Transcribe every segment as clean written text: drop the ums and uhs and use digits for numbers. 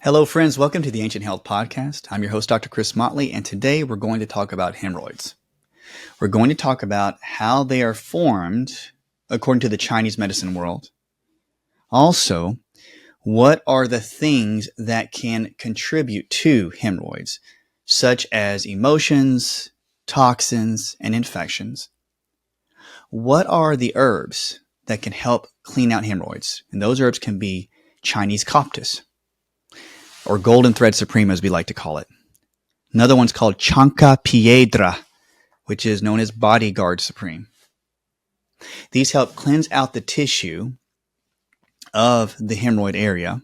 Hello, friends. Welcome to the Ancient Health Podcast. I'm your host, Dr. Chris Motley, and today we're going to talk about hemorrhoids. We're going to talk about how they are formed according to the Chinese medicine world. Also, what are the things that can contribute to hemorrhoids, such as emotions, toxins, and infections? What are the herbs that can help clean out hemorrhoids? And those herbs can be Chinese coptis, or golden thread supreme, as we like to call it. Another one's called chanca piedra, which is known as bodyguard supreme. These help cleanse out the tissue of the hemorrhoid area.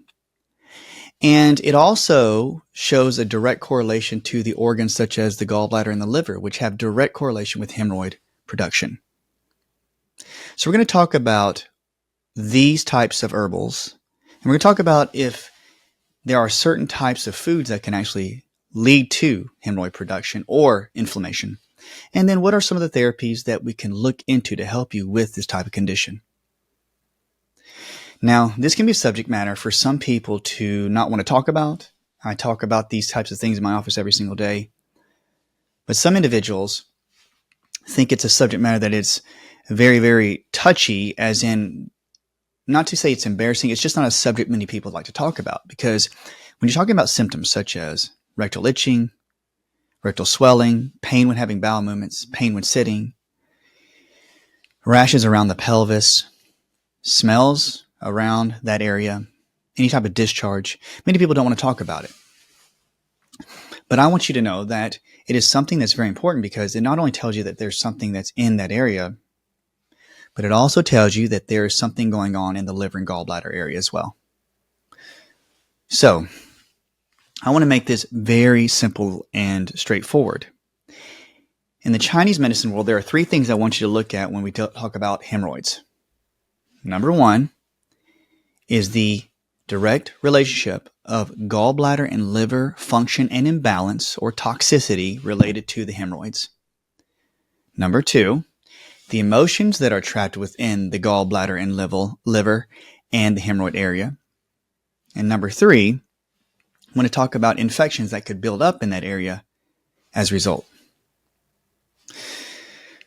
And it also shows a direct correlation to the organs such as the gallbladder and the liver, which have direct correlation with hemorrhoid production. So we're going to talk about these types of herbals. And we're going to talk about if there are certain types of foods that can actually lead to hemorrhoid production or inflammation. And then what are some of the therapies that we can look into to help you with this type of condition? Now, this can be a subject matter for some people to not want to talk about. I talk about these types of things in my office every single day. But some individuals think it's a subject matter that is very, very touchy, as in, not to say it's embarrassing, it's just not a subject many people like to talk about. Because when you're talking about symptoms such as rectal itching, rectal swelling, pain when having bowel movements, pain when sitting, rashes around the pelvis, smells around that area, any type of discharge, many people don't want to talk about it. But I want you to know that it is something that's very important, because it not only tells you that there's something that's in that area, but it also tells you that there is something going on in the liver and gallbladder area as well. So, I want to make this very simple and straightforward. In the Chinese medicine world, there are three things I want you to look at when we talk about hemorrhoids. Number one is the direct relationship of gallbladder and liver function and imbalance or toxicity related to the hemorrhoids. Number two, the emotions that are trapped within the gallbladder and liver and the hemorrhoid area. And number three, I want to talk about infections that could build up in that area as a result.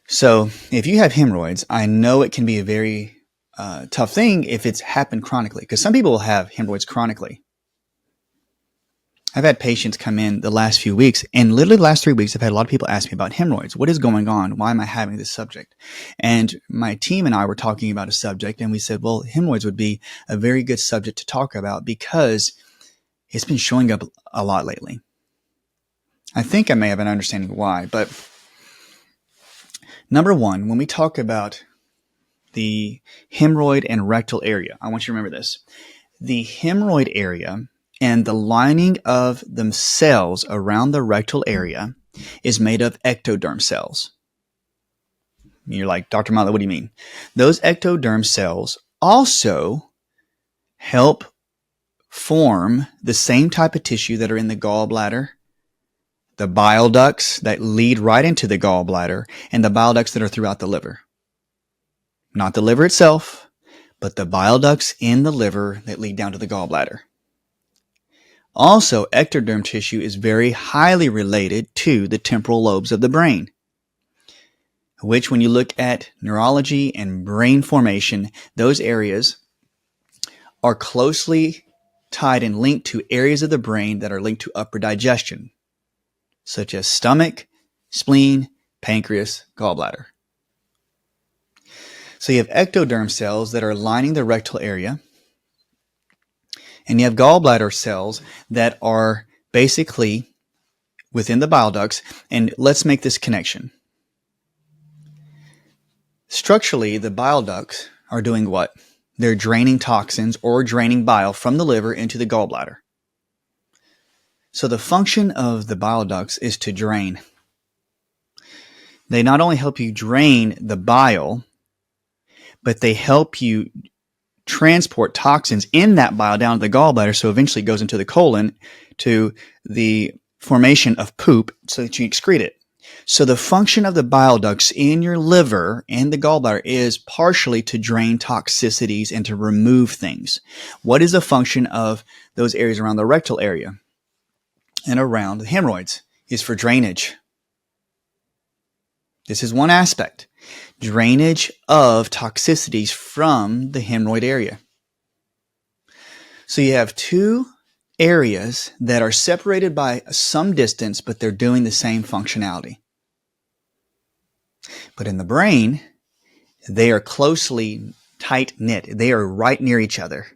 So if you have hemorrhoids, I know it can be a very tough thing if it's happened chronically, because some people will have hemorrhoids chronically. I've had patients come in the last few weeks, and literally the last 3 weeks, I've had a lot of people ask me about hemorrhoids. What is going on? Why am I having this subject? And my team and I were talking about a subject, and we said, well, hemorrhoids would be a very good subject to talk about because it's been showing up a lot lately. I think I may have an understanding why, but number one, when we talk about the hemorrhoid and rectal area, I want you to remember this. The hemorrhoid area and the lining of the cells around the rectal area is made of ectoderm cells. You're like, Dr. Motley, what do you mean? Those ectoderm cells also help form the same type of tissue that are in the gallbladder, the bile ducts that lead right into the gallbladder, and the bile ducts that are throughout the liver. Not the liver itself, but the bile ducts in the liver that lead down to the gallbladder. Also, ectoderm tissue is very highly related to the temporal lobes of the brain, which when you look at neurology and brain formation, those areas are closely tied and linked to areas of the brain that are linked to upper digestion, such as stomach, spleen, pancreas, gallbladder. So you have ectoderm cells that are lining the rectal area, and you have gallbladder cells that are basically within the bile ducts. And let's make this connection. Structurally, the bile ducts are doing what? They're draining toxins or draining bile from the liver into the gallbladder. So the function of the bile ducts is to drain. They not only help you drain the bile, but they help you transport toxins in that bile down to the gallbladder, so eventually it goes into the colon to the formation of poop so that you excrete it. So the function of the bile ducts in your liver and the gallbladder is partially to drain toxicities and to remove things. What is the function of those areas around the rectal area and around the hemorrhoids? Is for drainage. This is one aspect. Drainage of toxicities from the hemorrhoid area. So you have two areas that are separated by some distance, but they're doing the same functionality. But in the brain, they are closely tight-knit. They are right near each other.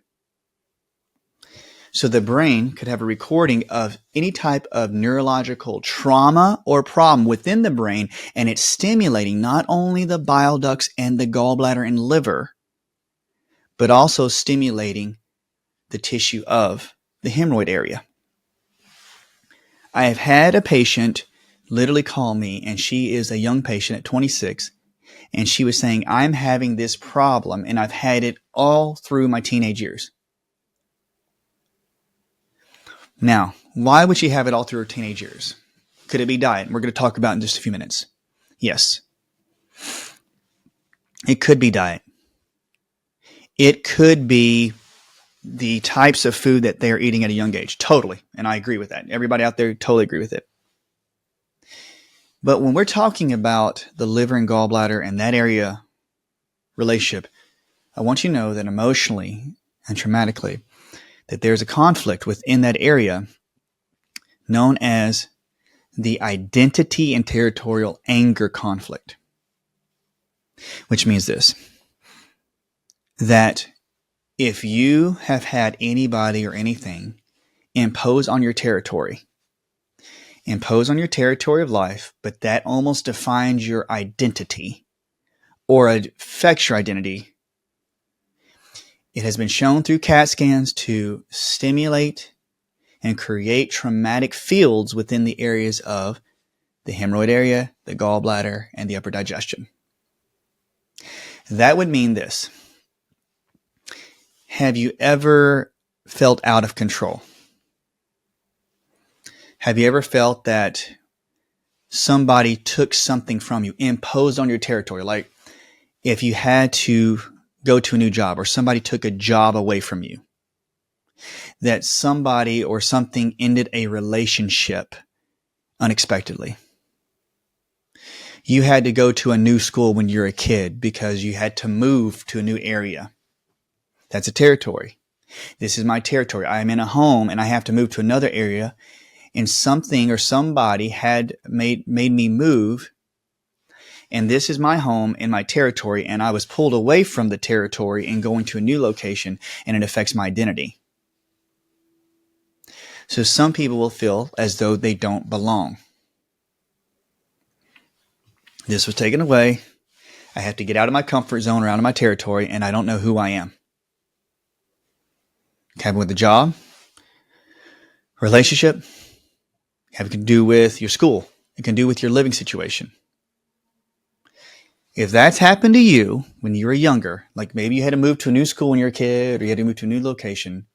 So the brain could have a recording of any type of neurological trauma or problem within the brain, and it's stimulating not only the bile ducts and the gallbladder and liver, but also stimulating the tissue of the hemorrhoid area. I have had a patient literally call me, and she is a young patient at 26, and she was saying, I'm having this problem, and I've had it all through my teenage years. Now, why would she have it all through her teenage years? Could it be diet? We're going to talk about in just a few minutes. Yes. It could be diet. It could be the types of food that they're eating at a young age. Totally. And I agree with that. Everybody out there totally agree with it. But when we're talking about the liver and gallbladder and that area relationship, I want you to know that emotionally and traumatically, that there's a conflict within that area known as the identity and territorial anger conflict. Which means this, that if you have had anybody or anything impose on your territory of life, but that almost defines your identity or affects your identity, it has been shown through CAT scans to stimulate and create traumatic fields within the areas of the hemorrhoid area, the gallbladder, and the upper digestion. That would mean this. Have you ever felt out of control? Have you ever felt that somebody took something from you, imposed on your territory? Like if you had to go to a new job or somebody took a job away from you, that somebody or something ended a relationship unexpectedly. You had to go to a new school when you're a kid because you had to move to a new area. That's a territory. This is my territory. I am in a home and I have to move to another area, and something or somebody had made me move, and this is my home and my territory, and I was pulled away from the territory and going to a new location, and it affects my identity. So some people will feel as though they don't belong. This was taken away. I have to get out of my comfort zone or out of my territory, and I don't know who I am. It can with a job, relationship, it can do with your school. It can do with your living situation. If that's happened to you when you were younger, like maybe you had to move to a new school when you were a kid, or you had to move to a new location,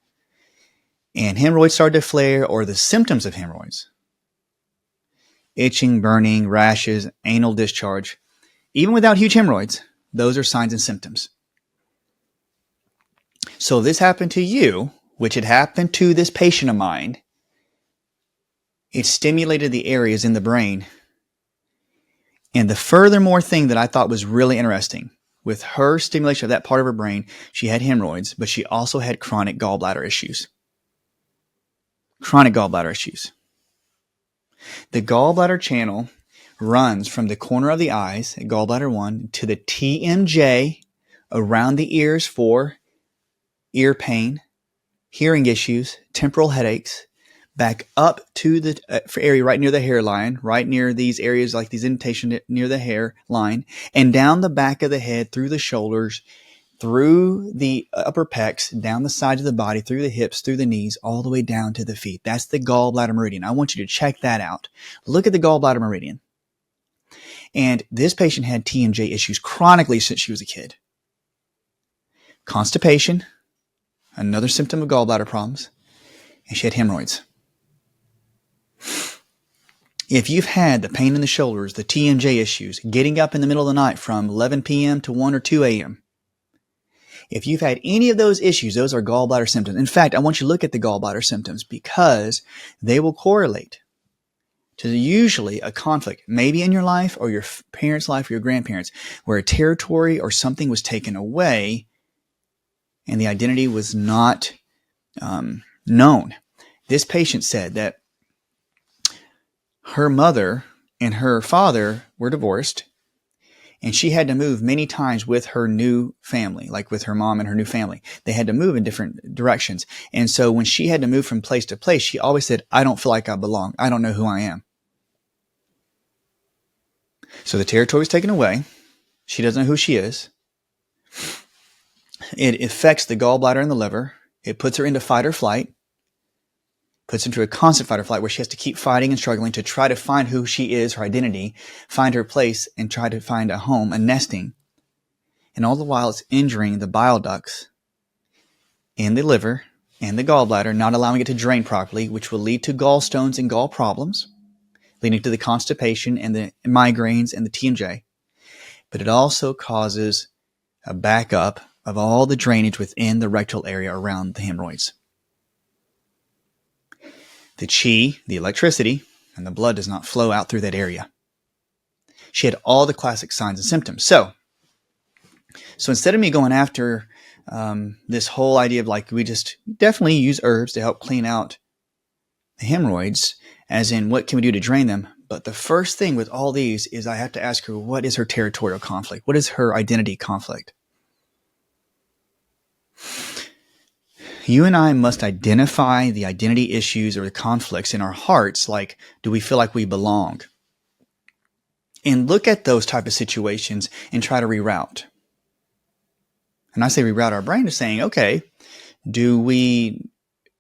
and hemorrhoids started to flare, or the symptoms of hemorrhoids, itching, burning, rashes, anal discharge, even without huge hemorrhoids, those are signs and symptoms. So if this happened to you, which had happened to this patient of mine, it stimulated the areas in the brain. And the furthermore thing that I thought was really interesting, with her stimulation of that part of her brain, she had hemorrhoids, but she also had chronic gallbladder issues. Chronic gallbladder issues. The gallbladder channel runs from the corner of the eyes at gallbladder 1 to the TMJ around the ears for ear pain, hearing issues, temporal headaches, back up to the area right near the hairline, right near these areas like these indentations near the hairline, and down the back of the head, through the shoulders, through the upper pecs, down the sides of the body, through the hips, through the knees, all the way down to the feet. That's the gallbladder meridian. I want you to check that out. Look at the gallbladder meridian. And this patient had TMJ issues chronically since she was a kid. Constipation, another symptom of gallbladder problems, and she had hemorrhoids. If you've had the pain in the shoulders, the TMJ issues, getting up in the middle of the night from 11 p.m. to 1 or 2 a.m., if you've had any of those issues, those are gallbladder symptoms. In fact, I want you to look at the gallbladder symptoms because they will correlate to usually a conflict, maybe in your life or your parents' life or your grandparents, where a territory or something was taken away and the identity was not known. This patient said that her mother and her father were divorced, and she had to move many times with her new family, like with her mom and her new family. They had to move in different directions. And so when she had to move from place to place, she always said, I don't feel like I belong. I don't know who I am. So the territory was taken away. She doesn't know who she is. It affects the gallbladder and the liver. It puts her into fight or flight. Puts her into a constant fight or flight where she has to keep fighting and struggling to try to find who she is, her identity, find her place, and try to find a home, a nesting. And all the while it's injuring the bile ducts in the liver and the gallbladder, not allowing it to drain properly, which will lead to gallstones and gall problems, leading to the constipation and the migraines and the TMJ. But it also causes a backup of all the drainage within the rectal area around the hemorrhoids. The chi, the electricity, and the blood does not flow out through that area. She had all the classic signs and symptoms. So instead of me going after this whole idea of like we just definitely use herbs to help clean out the hemorrhoids, as in what can we do to drain them? But the first thing with all these is I have to ask her, what is her territorial conflict? What is her identity conflict? You and I must identify the identity issues or the conflicts in our hearts, like, do we feel like we belong? And look at those type of situations and try to reroute. And I say reroute our brain to saying, okay,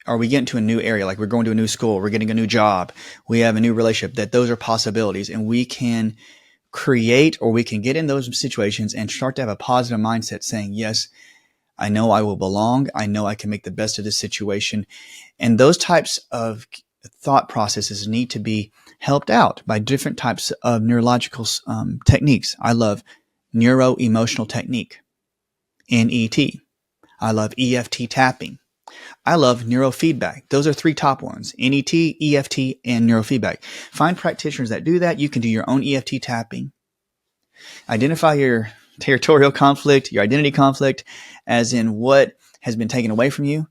are we getting to a new area? Like we're going to a new school, we're getting a new job, we have a new relationship, that those are possibilities. And we can create, or we can get in those situations and start to have a positive mindset saying, yes, I know I will belong. I know I can make the best of this situation. And those types of thought processes need to be helped out by different types of neurological techniques. I love neuro-emotional technique, NET. I love EFT tapping. I love neurofeedback. Those are 3 top ones: NET, EFT, and neurofeedback. Find practitioners that do that. You can do your own EFT tapping. Identify your territorial conflict, your identity conflict, as in what has been taken away from you.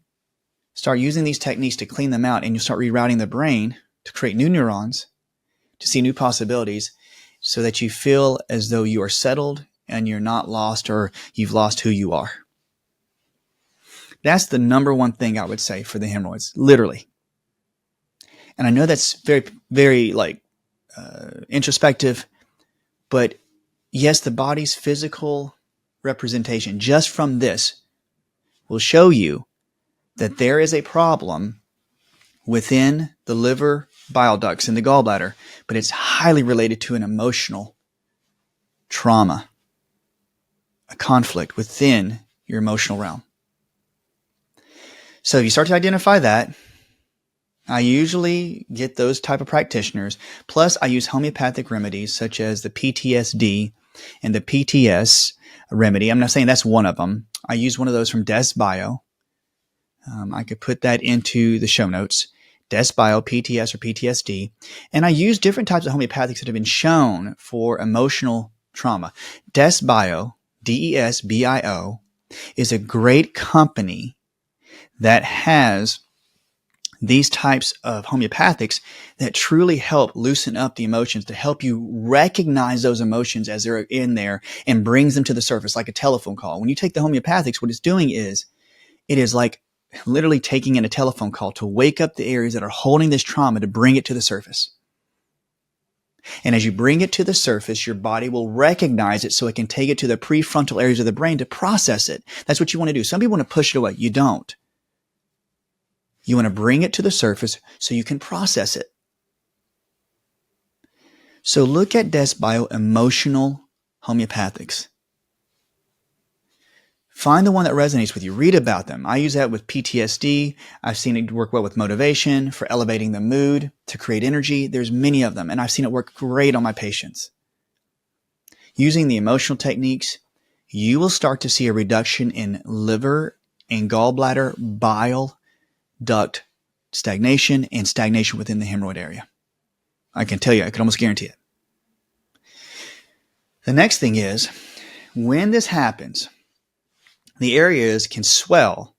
Start using these techniques to clean them out, and you'll start rerouting the brain to create new neurons, to see new possibilities, so that you feel as though you are settled and you're not lost, or you've lost who you are. That's the number one thing I would say for the hemorrhoids, literally. And I know that's very, very introspective, but yes, the body's physical representation just from this will show you that there is a problem within the liver bile ducts in the gallbladder, but it's highly related to an emotional trauma, a conflict within your emotional realm. So if you start to identify that, I usually get those type of practitioners. Plus, I use homeopathic remedies such as the PTSD and the PTS remedy. I'm not saying that's one of them. I use one of those from Des Bio. I could put that into the show notes. Des Bio, PTS or PTSD. And I use different types of homeopathics that have been shown for emotional trauma. Des Bio, DESBIO, is a great company that has these types of homeopathics that truly help loosen up the emotions, to help you recognize those emotions as they're in there and brings them to the surface like a telephone call. When you take the homeopathics, what it's doing is it is like literally taking in a telephone call to wake up the areas that are holding this trauma, to bring it to the surface. And as you bring it to the surface, your body will recognize it so it can take it to the prefrontal areas of the brain to process it. That's what you want to do. Some people want to push it away. You don't. You want to bring it to the surface so you can process it. So look at Des Bio emotional homeopathics. Find the one that resonates with you. Read about them. I use that with PTSD. I've seen it work well with motivation, for elevating the mood, to create energy. There's many of them, and I've seen it work great on my patients. Using the emotional techniques, you will start to see a reduction in liver and gallbladder, bile, duct stagnation, and stagnation within the hemorrhoid area. I can tell you, I can almost guarantee it. The next thing is, when this happens, the areas can swell.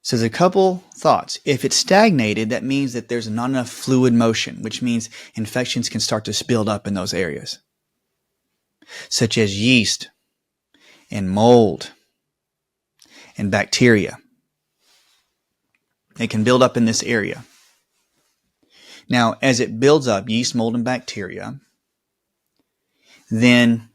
So there's a couple thoughts. If it's stagnated, that means that there's not enough fluid motion, which means infections can start to build up in those areas, such as yeast and mold and bacteria. They can build up in this area. Now, as it builds up, yeast, mold, and bacteria, then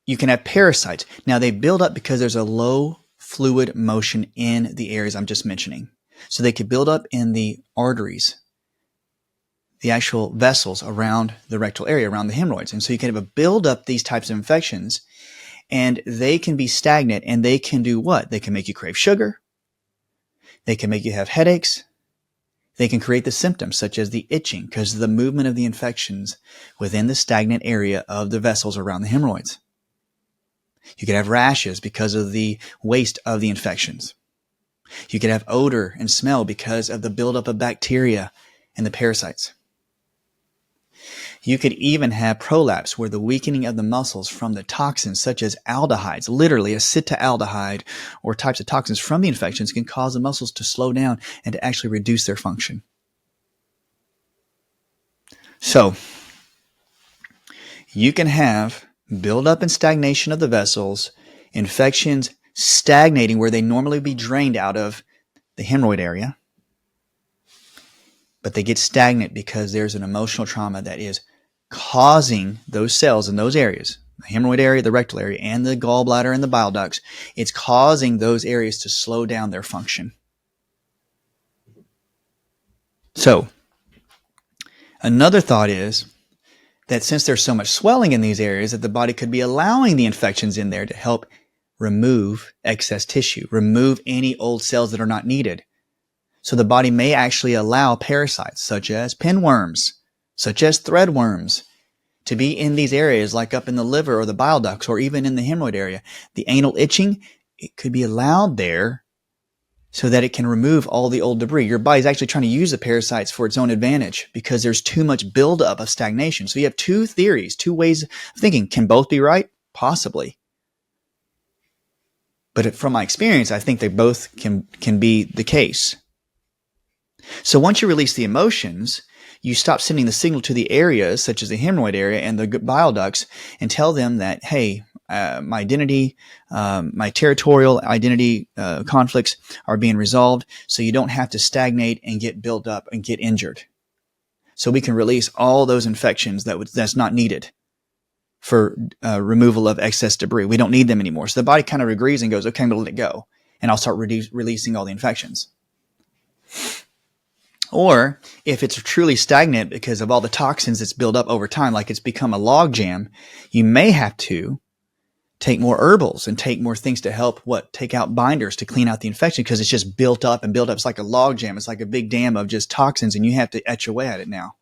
you can have parasites. Now, they build up because there's a low fluid motion in the areas I'm just mentioning. So they could build up in the arteries, the actual vessels around the rectal area, around the hemorrhoids. And so you can have a build up these types of infections, and they can be stagnant, and they can do what? They can make you crave sugar. They can make you have headaches. They can create the symptoms such as the itching because of the movement of the infections within the stagnant area of the vessels around the hemorrhoids. You could have rashes because of the waste of the infections. You could have odor and smell because of the buildup of bacteria and the parasites. You could even have prolapse, where the weakening of the muscles from the toxins such as aldehydes, literally acetaldehyde or types of toxins from the infections, can cause the muscles to slow down and to actually reduce their function. So, you can have buildup and stagnation of the vessels, infections stagnating where they normally be drained out of the hemorrhoid area, but they get stagnant because there's an emotional trauma that is causing those cells in those areas, the hemorrhoid area, the rectal area, and the gallbladder and the bile ducts. It's causing those areas to slow down their function. So, another thought is that since there's so much swelling in these areas, that the body could be allowing the infections in there to help remove excess tissue, remove any old cells that are not needed. So the body may actually allow parasites such as pinworms, such as threadworms, to be in these areas, like up in the liver or the bile ducts, or even in the hemorrhoid area. The anal itching, it could be allowed there so that it can remove all the old debris. Your body's actually trying to use the parasites for its own advantage because there's too much buildup of stagnation. So you have two theories, two ways of thinking. Can both be right? Possibly. But from my experience, I think they both can be the case. So once you release the emotions, you stop sending the signal to the areas, such as the hemorrhoid area and the bile ducts, and tell them that, hey, my identity, my territorial identity conflicts are being resolved, so you don't have to stagnate and get built up and get injured. So we can release all those infections that's not needed for removal of excess debris. We don't need them anymore. So the body kind of agrees and goes, okay, I'm going to let it go, and I'll start releasing all the infections. Or if it's truly stagnant because of all the toxins that's built up over time, like it's become a log jam, you may have to take more herbals and take more things to help take out binders to clean out the infection, because it's just built up and built up. It's like a log jam. It's like a big dam of just toxins, and you have to etch away at it now.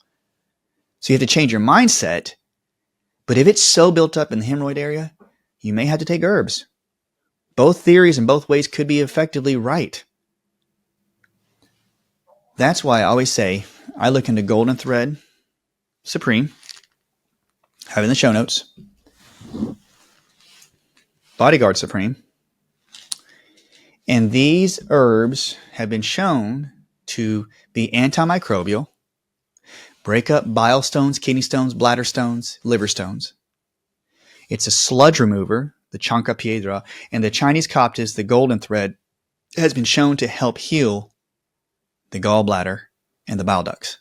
So you have to change your mindset. But if it's so built up in the hemorrhoid area, you may have to take herbs. Both theories and both ways could be effectively right. That's why I always say I look into Golden Thread Supreme, have it in the show notes, Bodyguard Supreme, and these herbs have been shown to be antimicrobial, break up bile stones, kidney stones, bladder stones, liver stones. It's a sludge remover, the Chanca Piedra, and the Chinese Coptis, the Golden Thread, has been shown to help heal the gallbladder and the bile ducts.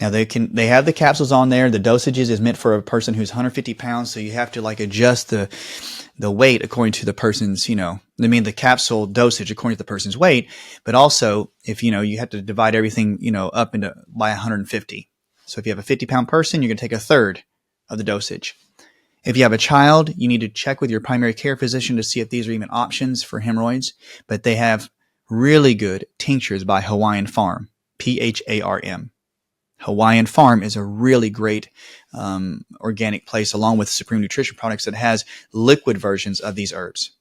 Now they have the capsules on there. The dosages is meant for a person who's 150 pounds, so you have to adjust the weight according to the person's, the capsule dosage according to the person's weight, but also if you have to divide everything, up into by 150. So if you have a 50-pound person, you're going to take a third of the dosage. If you have a child, you need to check with your primary care physician to see if these are even options for hemorrhoids, but they have really good tinctures by Hawaiian Farm, Pharm. Hawaiian Farm is a really great organic place, along with Supreme Nutrition Products, that has liquid versions of these herbs.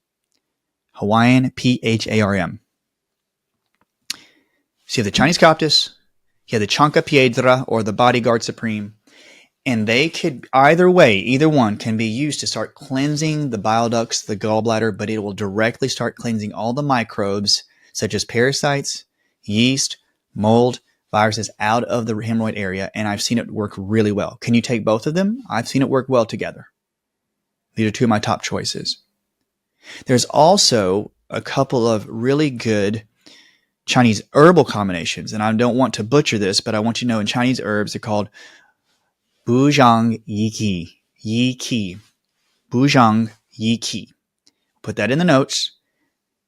Hawaiian, Pharm. So you have the Chinese Coptis, you have the Chanca Piedra or the Bodyguard Supreme, and they could, either one can be used to start cleansing the bile ducts, the gallbladder, but it will directly start cleansing all the microbes such as parasites, yeast, mold, viruses out of the hemorrhoid area, and I've seen it work really well. Can you take both of them? I've seen it work well together. These are two of my top choices. There's also a couple of really good Chinese herbal combinations, and I don't want to butcher this, but I want you to know in Chinese herbs, they're called Buzhang Yi Qi. Buzhang Yi Qi. Put that in the notes.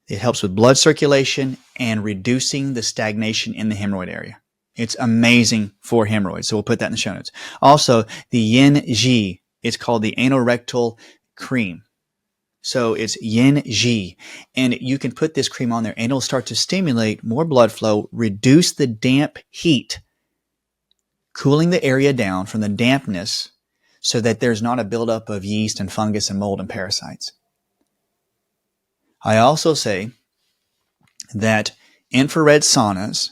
It helps with blood circulation and reducing the stagnation in the hemorrhoid area. It's amazing for hemorrhoids, so we'll put that in the show notes. Also, the Yin Ji, it's called the anorectal cream. So it's Yin Ji, and you can put this cream on there, and it'll start to stimulate more blood flow, reduce the damp heat, cooling the area down from the dampness so that there's not a buildup of yeast and fungus and mold and parasites. I also say that infrared saunas,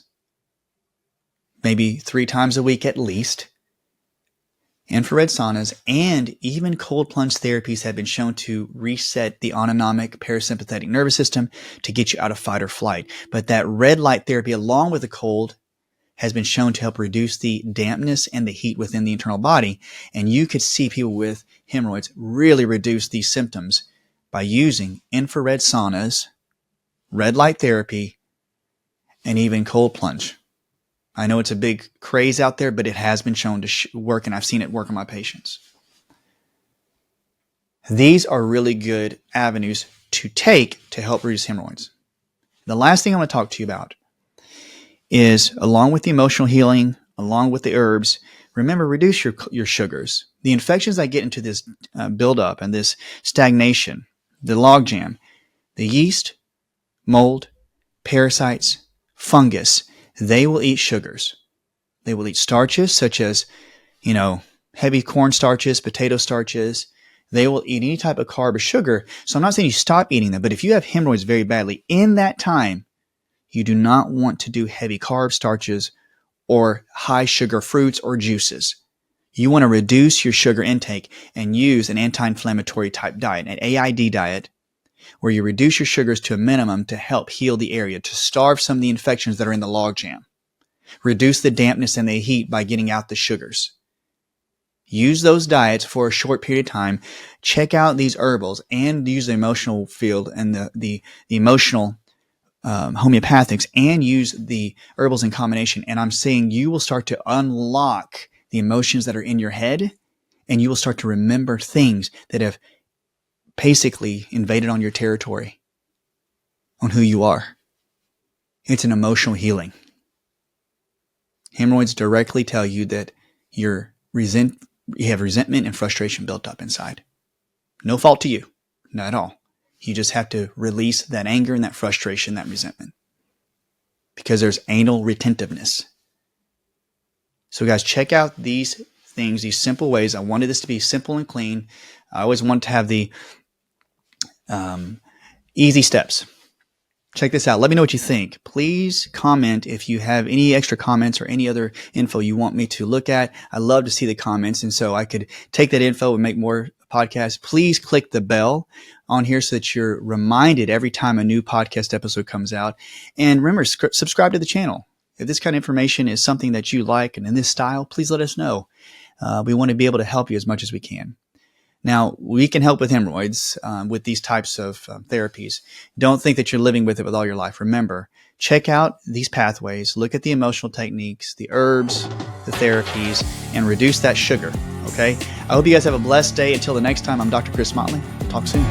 maybe 3 times a week at least, infrared saunas and even cold plunge therapies have been shown to reset the autonomic parasympathetic nervous system to get you out of fight or flight. But that red light therapy along with the cold has been shown to help reduce the dampness and the heat within the internal body. And you could see people with hemorrhoids really reduce these symptoms by using infrared saunas, red light therapy, and even cold plunge. I know it's a big craze out there, but it has been shown to work, and I've seen it work on my patients. These are really good avenues to take to help reduce hemorrhoids. The last thing I want to talk to you about is, along with the emotional healing, along with the herbs, remember, reduce your sugars. The infections that get into this buildup and this stagnation, the logjam, the yeast, mold, parasites, fungus, they will eat sugars. They will eat starches such as, heavy corn starches, potato starches. They will eat any type of carb or sugar. So I'm not saying you stop eating them, but if you have hemorrhoids very badly, in that time, you do not want to do heavy carb starches or high sugar fruits or juices. You want to reduce your sugar intake and use an anti-inflammatory type diet, an AID diet, where you reduce your sugars to a minimum to help heal the area, to starve some of the infections that are in the logjam. Reduce the dampness and the heat by getting out the sugars. Use those diets for a short period of time. Check out these herbals and use the emotional field and the emotional homeopathics, and use the herbals in combination. And I'm saying you will start to unlock the emotions that are in your head, and you will start to remember things that have basically invaded on your territory, on who you are. It's an emotional healing. Hemorrhoids directly tell you that you have resentment and frustration built up inside. No fault to you, not at all. You just have to release that anger and that frustration, that resentment, because there's anal retentiveness. So guys, check out these things, these simple ways. I wanted this to be simple and clean. I always wanted to have the easy steps. Check this out. Let me know what you think. Please comment if you have any extra comments or any other info you want me to look at. I love to see the comments, and so I could take that info and make more podcasts. Please click the bell on here so that you're reminded every time a new podcast episode comes out. And remember, subscribe to the channel. If this kind of information is something that you like and in this style, please let us know. We want to be able to help you as much as we can. Now, we can help with hemorrhoids with these types of therapies. Don't think that you're living with it with all your life. Remember, check out these pathways. Look at the emotional techniques, the herbs, the therapies, and reduce that sugar, okay? I hope you guys have a blessed day. Until the next time, I'm Dr. Chris Motley. Talk soon.